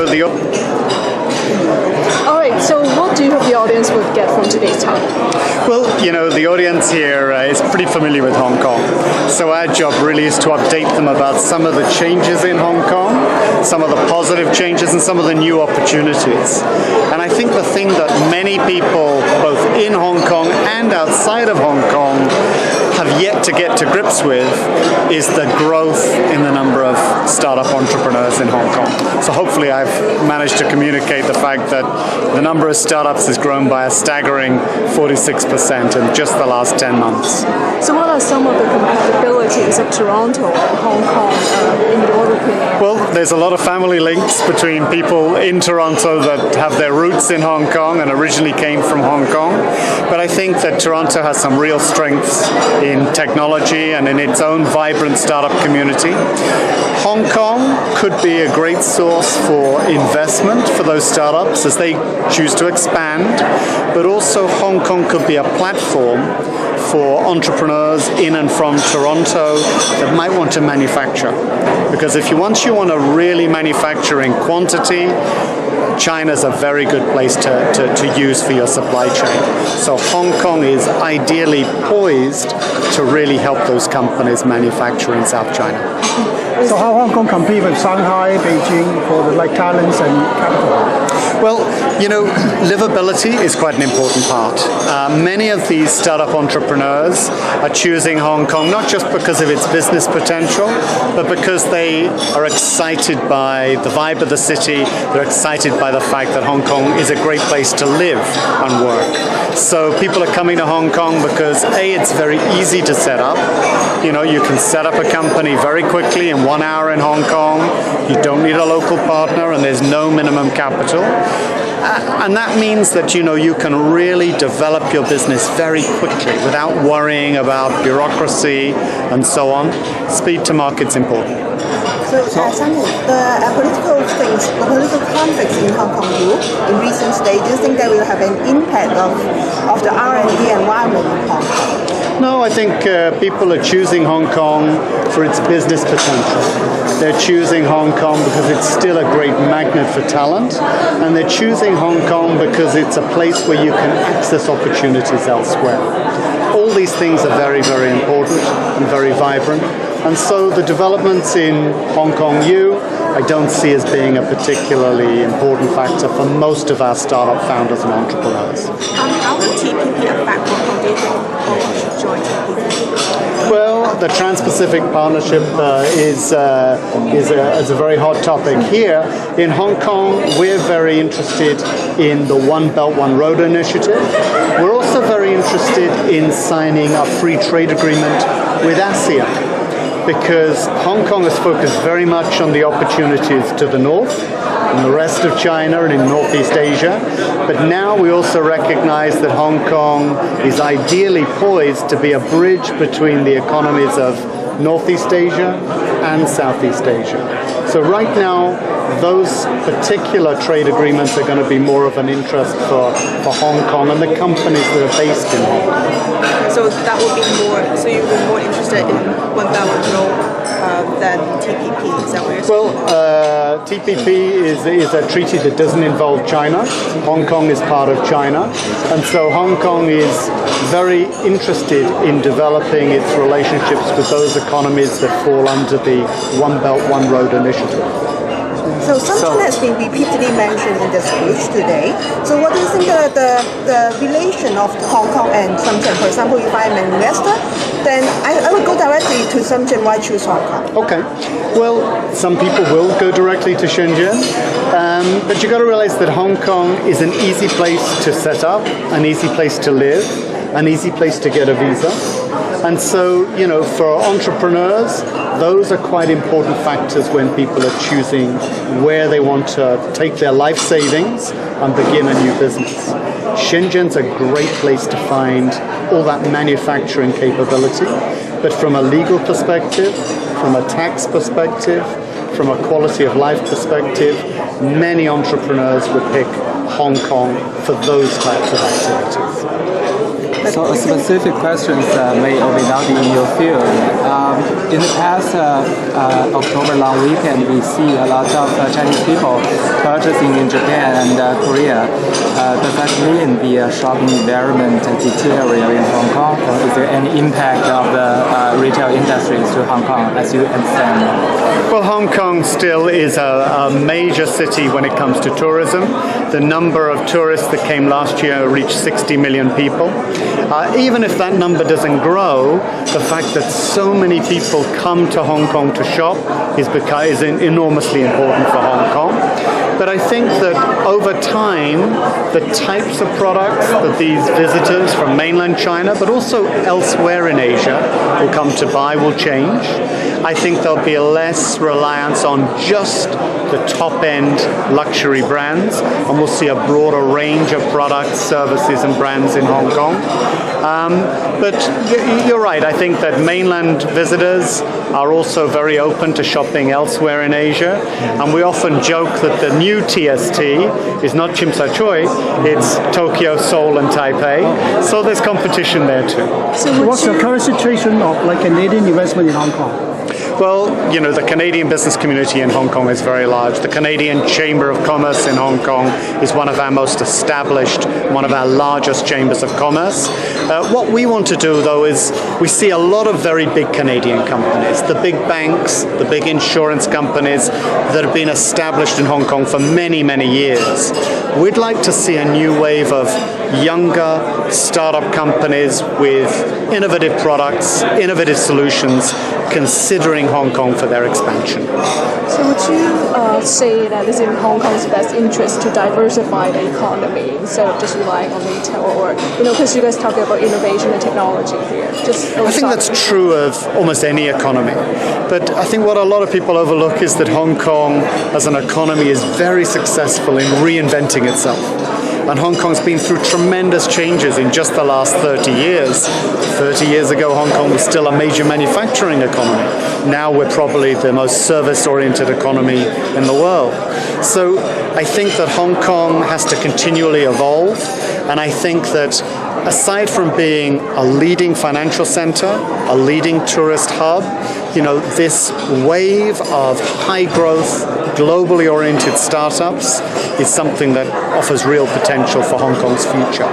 the... All right, so what do you hope the audience would get from today's talk? Well, the audience here is pretty familiar with Hong Kong. So our job really is to update them about some of the changes in Hong Kong, some of the positive changes and some of the new opportunities. And I think the thing that many people, both in Hong Kong and outside of Hong Kong, have yet to get to grips with is the growth in the number of startup entrepreneurs in Hong Kong. So hopefully I've managed to communicate the fact that the number of startups has grown by a staggering 46% in just the last 10 months. So what are some of the compatibilities of Toronto and Hong Kong in your opinion? Well, there's a lot of family links between people in Toronto that have their roots in Hong Kong and originally came from Hong Kong. But I think that Toronto has some real strengths in technology and in its own vibrant startup community. Hong Kong could be a great source for investment for those startups as they choose to expand, but also Hong Kong could be a platform for entrepreneurs in and from Toronto that might want to manufacture. Because once you want to really manufacture in quantity, China's a very good place to use for your supply chain. So Hong Kong is ideally poised to really help those companies manufacture in South China. So how Hong Kong compete with Shanghai, Beijing for the talents and capital? Well, livability is quite an important part. Many of these startup entrepreneurs are choosing Hong Kong not just because of its business potential, but because they are excited by the vibe of the city. They're excited by the fact that Hong Kong is a great place to live and work. So people are coming to Hong Kong because A, it's very easy to set up. You can set up a company very quickly in 1 hour in Hong Kong. You don't need a local partner and there's no minimum capital. And that means that you can really develop your business very quickly without worrying about bureaucracy and so on. Speed to market's important. So, the political conflicts in Hong Kong in recent stages, think that will have an impact of the R&D environment in Hong Kong? No, I think people are choosing Hong Kong for its business potential. They're choosing Hong Kong because it's still a great magnet for talent, and they're choosing Hong Kong because it's a place where you can access opportunities elsewhere. All these things are very, very important and very vibrant. And so the developments in Hong Kong I don't see as being a particularly important factor for most of our startup founders and entrepreneurs. How will TPP affect Hong Kong? Do you think Hong Kong should join TPP? Well, the Trans-Pacific Partnership is a very hot topic here. In Hong Kong, we're very interested in the One Belt, One Road initiative. We're also very interested in signing a free trade agreement with ASEAN, because Hong Kong is focused very much on the opportunities to the north, in the rest of China and in Northeast Asia. But now we also recognize that Hong Kong is ideally poised to be a bridge between the economies of Northeast Asia and Southeast Asia. So right now, those particular trade agreements are going to be more of an interest for Hong Kong and the companies that are based in Hong Kong. So that would be more, so you'd be more interested in One Belt, One Road than TPP, is that what you're saying? Well, TPP is a treaty that doesn't involve China. Hong Kong is part of China. And so Hong Kong is very interested in developing its relationships with those economies that fall under the One Belt, One Road initiative. So Shenzhen has been repeatedly mentioned in the speech today. So what do you think the relation of Hong Kong and Shenzhen? For example, if I'm an investor, then I would go directly to Shenzhen. Why choose Hong Kong? Okay. Well, some people will go directly to Shenzhen, but you've got to realize that Hong Kong is an easy place to set up, an easy place to live, an easy place to get a visa. And so, for entrepreneurs, those are quite important factors when people are choosing where they want to take their life savings and begin a new business. Shenzhen's a great place to find all that manufacturing capability, but from a legal perspective, from a tax perspective, from a quality of life perspective, many entrepreneurs would pick Hong Kong for those types of activities. So specific questions may or may not be in your field. In the past October long weekend, we see a lot of Chinese people purchasing in Japan and Korea. Does that mean the shopping environment deteriorate in Hong Kong, or is there any impact of the retail industries to Hong Kong as you understand? Well, Hong Kong still is a major city when it comes to tourism. The number of tourists that came last year reached 60 million people. Even if that number doesn't grow, the fact that so many people come to Hong Kong to shop is enormously important for Hong Kong. But I think that over time, the types of products that these visitors from mainland China, but also elsewhere in Asia, will come to buy will change. I think there'll be a less reliance on just the top-end luxury brands, and we'll see a broader range of products, services, and brands in Hong Kong. But you're right, I think that mainland visitors are also very open to shopping elsewhere in Asia, and we often joke that the new TST is not Tsim Sha Tsui, it's Tokyo, Seoul, and Taipei, so there's competition there too. So what's the current situation of Canadian investment in Hong Kong? Well, the Canadian business community in Hong Kong is very large. The Canadian Chamber of Commerce in Hong Kong is one of our most established, one of our largest chambers of commerce. What we want to do, though, is we see a lot of very big Canadian companies, the big banks, the big insurance companies that have been established in Hong Kong for many, many years. We'd like to see a new wave of younger startup companies with innovative products, innovative solutions, considering Hong Kong for their expansion. So would you say that it's in Hong Kong's best interest to diversify the economy instead of just relying on retail, or because you guys talk about innovation and technology here? I think that's true of almost any economy. But I think what a lot of people overlook is that Hong Kong as an economy is very successful in reinventing itself. And Hong Kong's been through tremendous changes in just the last 30 years. 30 years ago, Hong Kong was still a major manufacturing economy. Now we're probably the most service-oriented economy in the world. So I think that Hong Kong has to continually evolve. And I think that aside from being a leading financial center, a leading tourist hub, this wave of high-growth, globally oriented startups is something that offers real potential for Hong Kong's future.